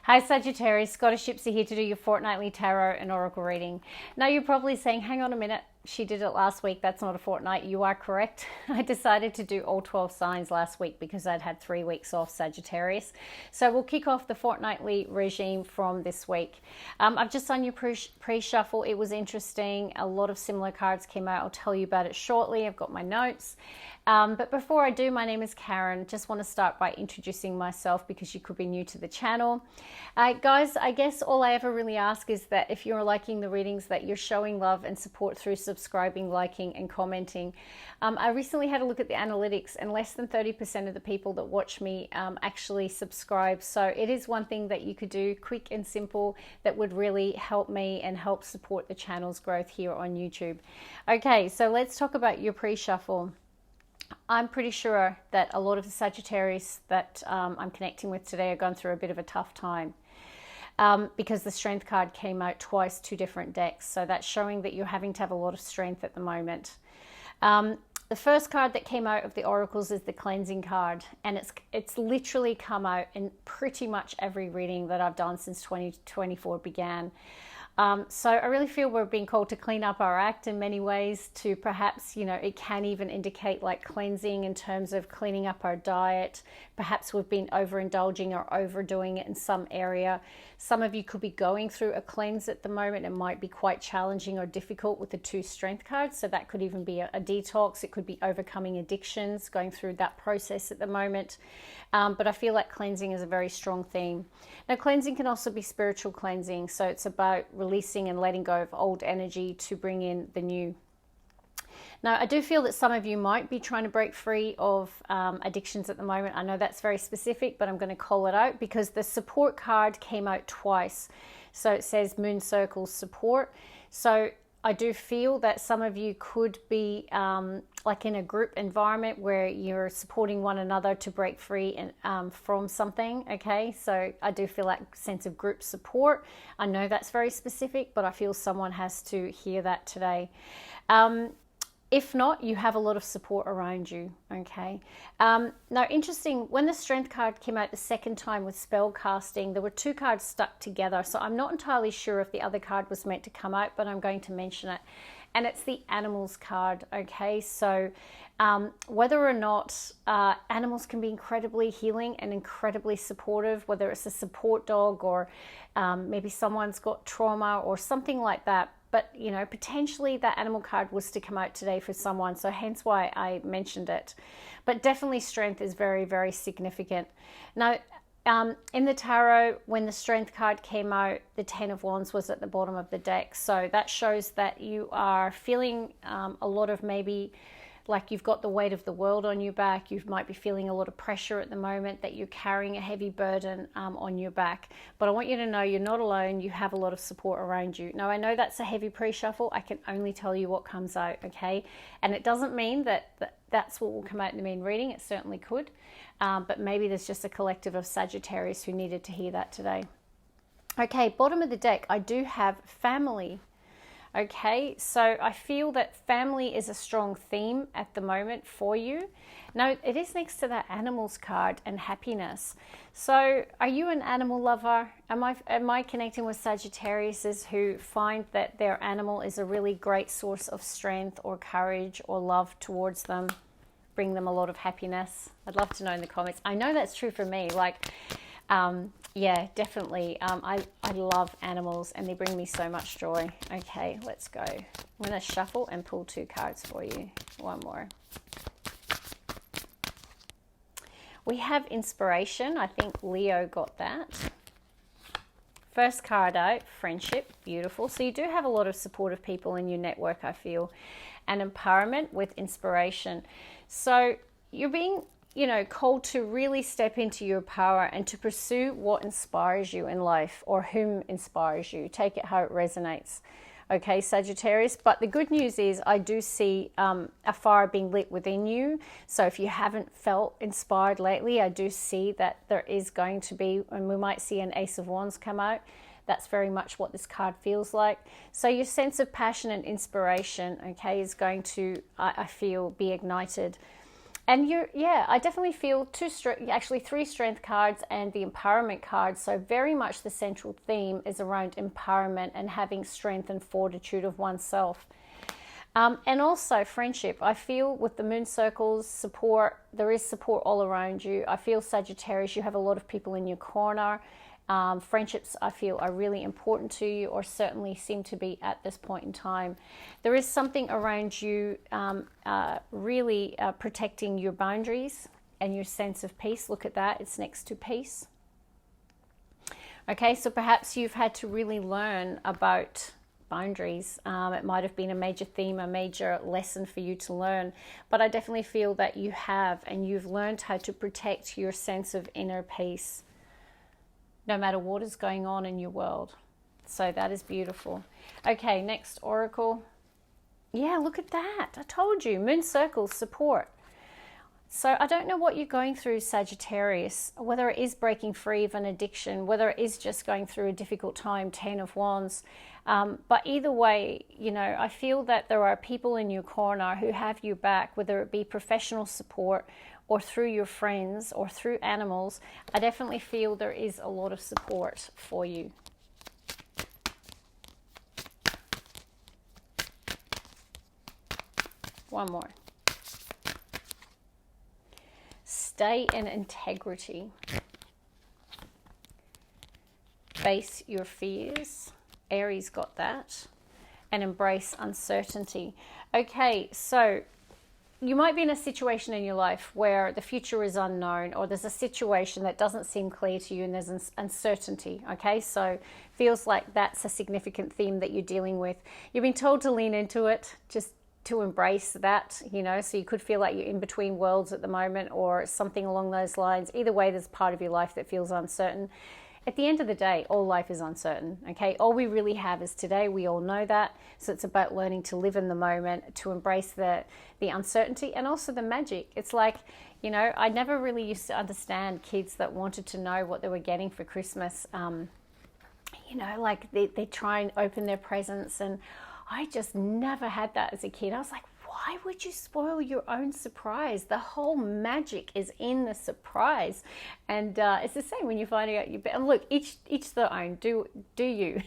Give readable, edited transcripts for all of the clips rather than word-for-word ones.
Hi Sagittarius, Scottish Gypsy here to do your fortnightly tarot and oracle reading. Now you're probably saying, hang on a minute, she did it last week, that's not a fortnight. You are correct. I decided to do all 12 signs last week because I'd had 3 weeks off, Sagittarius. So we'll kick off the fortnightly regime from this week. I've just done your pre-shuffle. It was interesting. A lot of similar cards came out. I'll tell you about it shortly. I've got my notes. But before I do, my name is Karen. Just want to start by introducing myself because you could be new to the channel. Guys, I guess all I ever really ask is that if you're liking the readings, that you're showing love and support through subscribing, liking, and commenting. I recently had a look at the analytics, and less than 30% of the people that watch me actually subscribe. So it is one thing that you could do, quick and simple, that would really help me and help support the channel's growth here on YouTube. Okay, so let's talk about your pre-shuffle. I'm pretty sure that a lot of the Sagittarius that I'm connecting with today are going through a bit of a tough time. Because the strength card came out twice, 2 different decks. So that's showing that you're having to have a lot of strength at the moment. The first card that came out of the oracles is the cleansing card. And it's literally come out in pretty much every reading that I've done since 2024 began. So I really feel we're being called to clean up our act in many ways, to perhaps, you know, it can even indicate like cleansing in terms of cleaning up our diet. Perhaps we've been overindulging or overdoing it in some area. Some of you could be going through a cleanse at the moment. It might be quite challenging or difficult with the 2 strength cards. So that could even be a detox. It could be overcoming addictions, going through that process at the moment. But I feel like cleansing is a very strong theme. Now, cleansing can also be spiritual cleansing. So it's about releasing and letting go of old energy to bring in the new. Now, I do feel that some of you might be trying to break free of addictions at the moment. I know that's very specific, but I'm going to call it out because the support card came out twice. So it says Moon Circle support. So I do feel that some of you could be like in a group environment where you're supporting one another to break free from something, okay? So I do feel that sense of group support. I know that's very specific, but I feel someone has to hear that today. If not, you have a lot of support around you, okay? Now, interesting, when the Strength card came out the second time with Spellcasting, there were 2 cards stuck together. So I'm not entirely sure if the other card was meant to come out, but I'm going to mention it. And it's the Animals card, okay? So whether or not animals can be incredibly healing and incredibly supportive, whether it's a support dog or maybe someone's got trauma or something like that. But, you know, potentially that animal card was to come out today for someone. So hence why I mentioned it. But definitely strength is very, very significant. Now, in the tarot, when the strength card came out, the 10 of Wands was at the bottom of the deck. So that shows that you are feeling a lot of maybe like you've got the weight of the world on your back. You might be feeling a lot of pressure at the moment, that you're carrying a heavy burden on your back. But I want you to know you're not alone. You have a lot of support around you. Now, I know that's a heavy pre-shuffle. I can only tell you what comes out, okay? And it doesn't mean that that's what will come out in the main reading. It certainly could. But maybe there's just a collective of Sagittarius who needed to hear that today. Okay, bottom of the deck, I do have family. Okay, so I feel that family is a strong theme at the moment for you. Now, it is next to that animals card and happiness. So are you an animal lover? Am I connecting with Sagittariuses who find that their animal is a really great source of strength or courage or love towards them, bring them a lot of happiness? I'd love to know in the comments. I know that's true for me. Like, yeah, definitely. I love animals and they bring me so much joy. Okay, let's go. I'm going to shuffle and pull 2 cards for you. One more. We have inspiration. I think Leo got that. First card out, friendship. Beautiful. So you do have a lot of supportive people in your network, I feel. And empowerment with inspiration. So you're being, you know, called to really step into your power and to pursue what inspires you in life, or whom inspires you. Take it how it resonates. Okay, Sagittarius. But the good news is I do see a fire being lit within you. So if you haven't felt inspired lately, I do see that there is going to be, and we might see an Ace of Wands come out. That's very much what this card feels like. So your sense of passion and inspiration, okay, is going to, I feel, be ignited. And yeah, I definitely feel actually three strength cards and the empowerment card. So very much the central theme is around empowerment and having strength and fortitude of oneself. And also friendship. I feel with the moon circles, support, there is support all around you. I feel Sagittarius, you have a lot of people in your corner. Friendships, I feel, are really important to you, or certainly seem to be at this point in time. There is something around you really protecting your boundaries and your sense of peace. Look at that, it's next to peace. Okay, so perhaps you've had to really learn about boundaries. It might have been a major theme, a major lesson for you to learn, but I definitely feel that you have, and you've learned how to protect your sense of inner peace no matter what is going on in your world. So that is beautiful. Okay, next oracle. Yeah, look at that. I told you, moon circles, support. So I don't know what you're going through, Sagittarius, whether it is breaking free of an addiction, whether it is just going through a difficult time, 10 of Wands. But either way, you know, I feel that there are people in your corner who have your back, whether it be professional support or through your friends or through animals. I definitely feel there is a lot of support for you. One more. Stay in integrity. Face your fears. Aries got that. And embrace uncertainty. Okay, so you might be in a situation in your life where the future is unknown, or there's a situation that doesn't seem clear to you and there's uncertainty, okay? So feels like that's a significant theme that you're dealing with. You've been told to lean into it, just to embrace that, you know, so you could feel like you're in between worlds at the moment or something along those lines. Either way, there's part of your life that feels uncertain. At the end of the day, all life is uncertain, okay? All we really have is today. We all know that. So it's about learning to live in the moment, to embrace the uncertainty and also the magic. It's like, you know, I never really used to understand kids that wanted to know what they were getting for Christmas. You know, like they try and open their presents, and I just never had that as a kid. I was like, why would you spoil your own surprise? The whole magic is in the surprise. And it's the same when you find out and look, each their own, do you.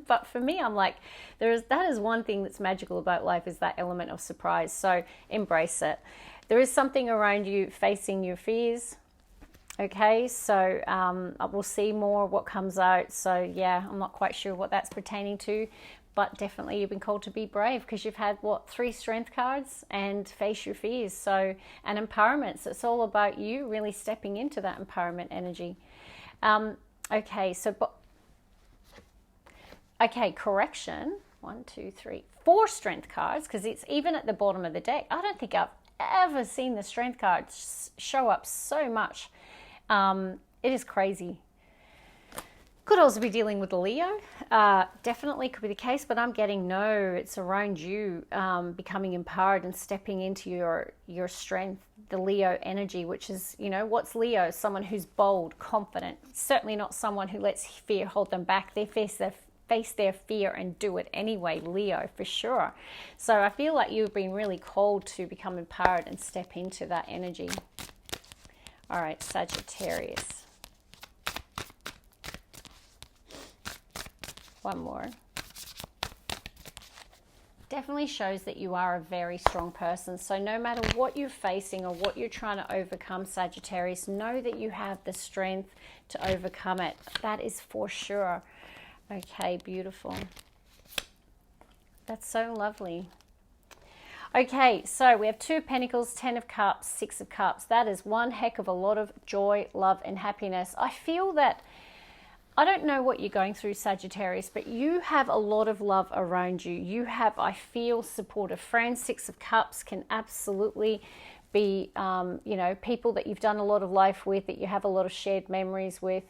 But for me, I'm like, that is one thing that's magical about life, is that element of surprise. So embrace it. There is something around you facing your fears. Okay, so we'll see more what comes out. So yeah, I'm not quite sure what that's pertaining to. But definitely you've been called to be brave, because you've had, 3 strength cards and face your fears. So, and empowerment. So it's all about you really stepping into that empowerment energy. Okay, so, okay, correction. 1, 2, 3, 4 strength cards, because it's even at the bottom of the deck. I don't think I've ever seen the strength cards show up so much. It is crazy. Could also be dealing with a Leo. Definitely could be the case, but I'm getting no, it's around you becoming empowered and stepping into your strength, the Leo energy, which is, you know, what's Leo? Someone who's bold, confident, certainly not someone who lets fear hold them back. They face their fear and do it anyway, Leo, for sure. So I feel like you've been really called to become empowered and step into that energy. All right, Sagittarius. One more. Definitely shows that you are a very strong person. So no matter what you're facing or what you're trying to overcome, Sagittarius, know that you have the strength to overcome it. That is for sure. Okay, beautiful. That's so lovely. Okay, so we have 2 of Pentacles, 10 of Cups, 6 of Cups. That is one heck of a lot of joy, love, and happiness. I feel that, I don't know what you're going through, Sagittarius, but you have a lot of love around you. You have, I feel, supportive friends. 6 of Cups can absolutely be, you know, people that you've done a lot of life with, that you have a lot of shared memories with.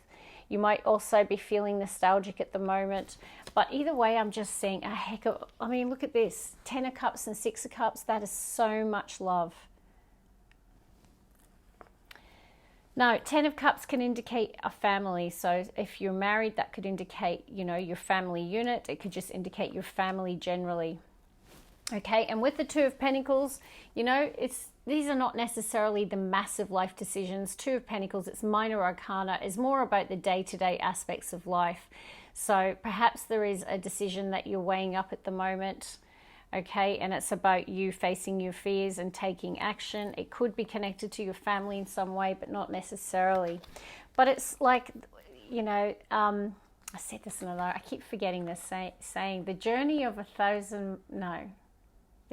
You might also be feeling nostalgic at the moment. But either way, I'm just seeing a heck of, I mean, look at this. 10 of Cups and 6 of Cups. That is so much love. Now, 10 of Cups can indicate a family. So if you're married, that could indicate, you know, your family unit. It could just indicate your family generally. Okay, and with the 2 of Pentacles, you know, these are not necessarily the massive life decisions. Two of Pentacles, it's minor arcana, is more about the day-to-day aspects of life. So perhaps there is a decision that you're weighing up at the moment, okay, and it's about you facing your fears and taking action. It could be connected to your family in some way, but not necessarily. But it's like, you know, I said this in another, I keep forgetting this saying, the journey of the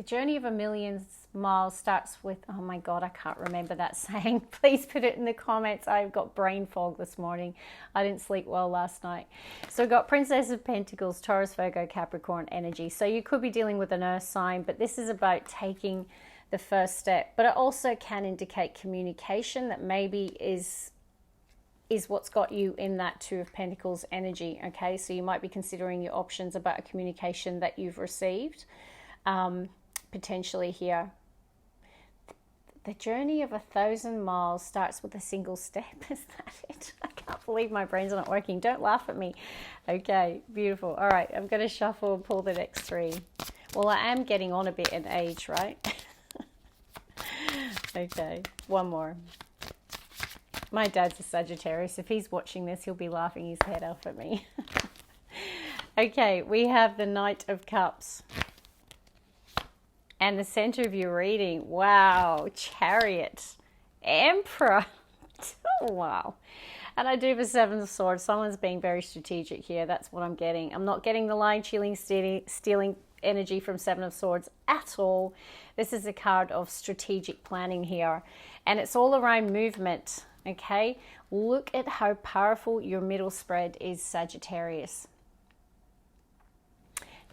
journey of a million miles starts with, oh my God, I can't remember that saying. Please put it in the comments. I've got brain fog this morning. I didn't sleep well last night. So we've got Princess of Pentacles, Taurus, Virgo, Capricorn energy. So you could be dealing with an earth sign, but this is about taking the first step. But it also can indicate communication that maybe is what's got you in that Two of Pentacles energy, okay? So you might be considering your options about a communication that you've received, potentially here. The journey of 1,000 miles starts with a single step. Is that it? I can't believe my brain's not working. Don't laugh at me. Okay, beautiful. All right, I'm going to shuffle and pull the next three. Well, I am getting on a bit in age, right? Okay, one more. My dad's a Sagittarius. If he's watching this, he'll be laughing his head off at me. Okay, we have the Knight of Cups. And the center of your reading, wow, Chariot, Emperor, oh, wow. And I do have a Seven of Swords. Someone's being very strategic here. That's what I'm getting. I'm not getting the line stealing energy from Seven of Swords at all. This is a card of strategic planning here. And it's all around movement, okay? Look at how powerful your middle spread is, Sagittarius.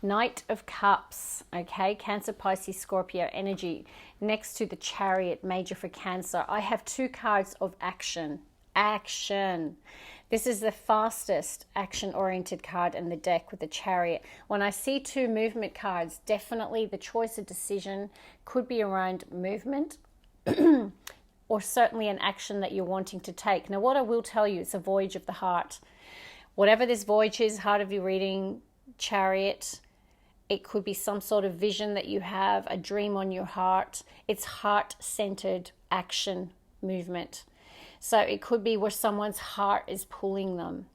Knight of Cups, okay, Cancer, Pisces, Scorpio energy. Next to the Chariot, major for Cancer, I have two cards of action. Action. This is the fastest action-oriented card in the deck with the Chariot. When I see two movement cards, definitely the choice of decision could be around movement or certainly an action that you're wanting to take. Now, what I will tell you, it's a voyage of the heart. Whatever this voyage is, heart of your reading, Chariot, it could be some sort of vision that you have, a dream on your heart. It's heart-centered action movement. So it could be where someone's heart is pulling them,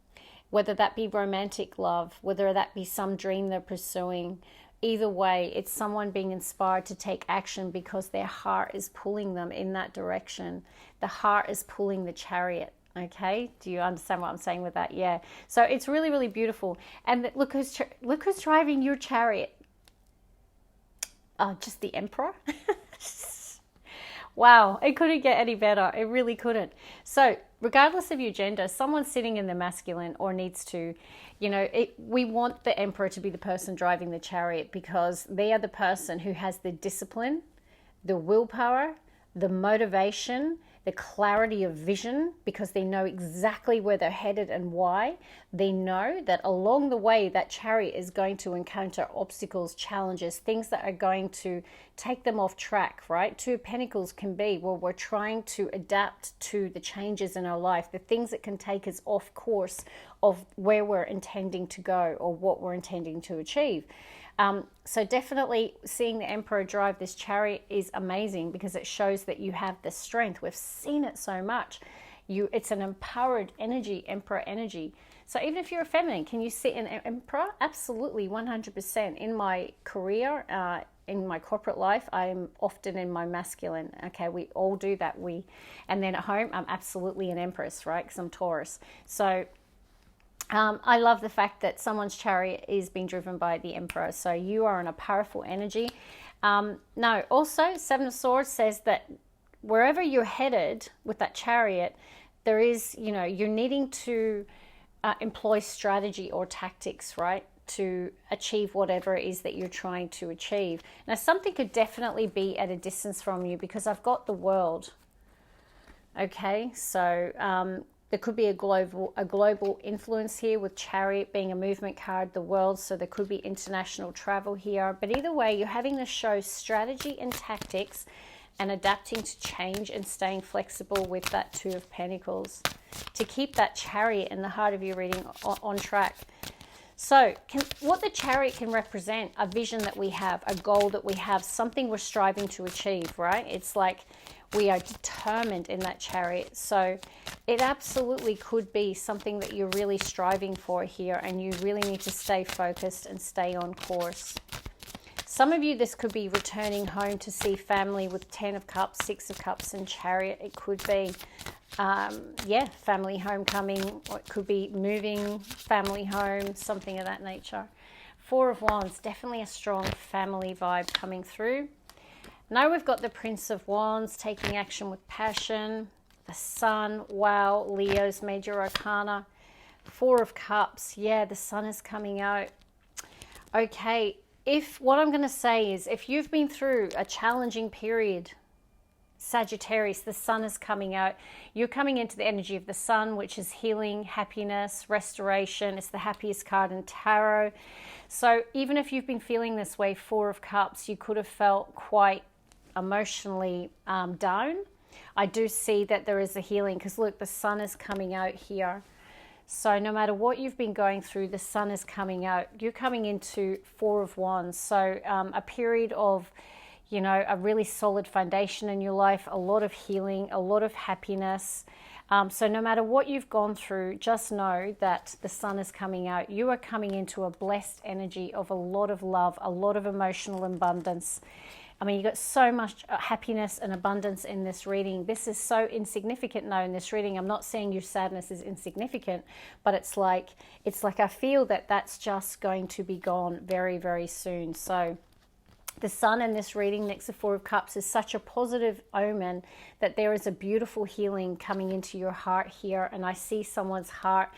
whether that be romantic love, whether that be some dream they're pursuing. Either way, it's someone being inspired to take action because their heart is pulling them in that direction. The heart is pulling the Chariot. Okay, do you understand what I'm saying with that? Yeah. So it's really, really beautiful. And look who's driving your Chariot. Just the Emperor. Wow, it couldn't get any better. It really couldn't. So regardless of your gender, someone's sitting in the masculine or needs to, you know, we want the Emperor to be the person driving the Chariot because they are the person who has the discipline, the willpower, the motivation, the clarity of vision, because they know exactly where they're headed and why. They know that along the way, that Chariot is going to encounter obstacles, challenges, things that are going to take them off track, right? Two of Pentacles can be where we're trying to adapt to the changes in our life, the things that can take us off course of where we're intending to go or what we're intending to achieve. So definitely seeing the Emperor drive this Chariot is amazing because it shows that you have the strength. We've seen it so much. It's an empowered energy, Emperor energy. So even if you're a feminine, can you sit in Emperor? Absolutely, 100%. In my career, in my corporate life, I'm often in my masculine. Okay, we all do that. And then at home, I'm absolutely an Empress, right? Because I'm Taurus. So I love the fact that someone's Chariot is being driven by the Emperor. So you are in a powerful energy. Now, also, Seven of Swords says that wherever you're headed with that Chariot, there is, you know, you're needing to employ strategy or tactics, right, to achieve whatever it is that you're trying to achieve. Now, something could definitely be at a distance from you because I've got the World. Okay, so there could be a global influence here with Chariot being a movement card, the World, so there could be international travel here. But either way, you're having to show strategy and tactics and adapting to change and staying flexible with that Two of Pentacles to keep that Chariot in the heart of your reading on track. So what the Chariot can represent, a vision that we have, a goal that we have, something we're striving to achieve, right? It's like we are determined in that Chariot. So it absolutely could be something that you're really striving for here, and you really need to stay focused and stay on course. Some of you, this could be returning home to see family with 10 of Cups, 6 of Cups, and Chariot. It could be, yeah, family homecoming, or it could be moving family home, something of that nature. 4 of Wands, definitely a strong family vibe coming through. Now we've got the Prince of Wands, taking action with passion. The Sun, wow, Leo's major arcana. 4 of Cups, yeah, the Sun is coming out. Okay, what I'm going to say is, if you've been through a challenging period, Sagittarius, the Sun is coming out. You're coming into the energy of the Sun, which is healing, happiness, restoration. It's the happiest card in tarot. So even if you've been feeling this way, 4 of Cups, you could have felt quite emotionally down. I do see that there is a healing, because look, the Sun is coming out here. So no matter what you've been going through, the Sun is coming out. You're coming into 4 of Wands. So a period of, you know, a really solid foundation in your life, a lot of healing, a lot of happiness. So no matter what you've gone through, just know that the Sun is coming out. You are coming into a blessed energy of a lot of love, a lot of emotional abundance. I mean, you got so much happiness and abundance in this reading. This is so insignificant now in this reading. I'm not saying your sadness is insignificant, but it's like I feel that that's just going to be gone very, very soon. So the Sun in this reading next to 4 of Cups is such a positive omen that there is a beautiful healing coming into your heart here. And I see someone's heart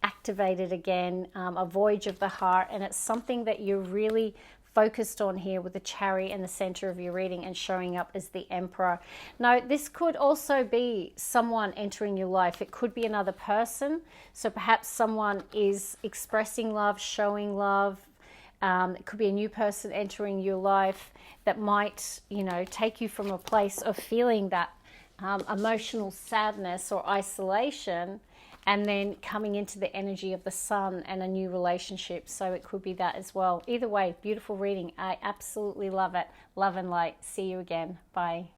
activated again, a voyage of the heart. And it's something that you're really focused on here with the Chariot in the center of your reading and showing up as the Emperor. Now, this could also be someone entering your life. It could be another person. So perhaps someone is expressing love, showing love. It could be a new person entering your life that might, you know, take you from a place of feeling that emotional sadness or isolation, and then coming into the energy of the Sun and a new relationship. So it could be that as well. Either way, beautiful reading. I absolutely love it. Love and light. See you again. Bye.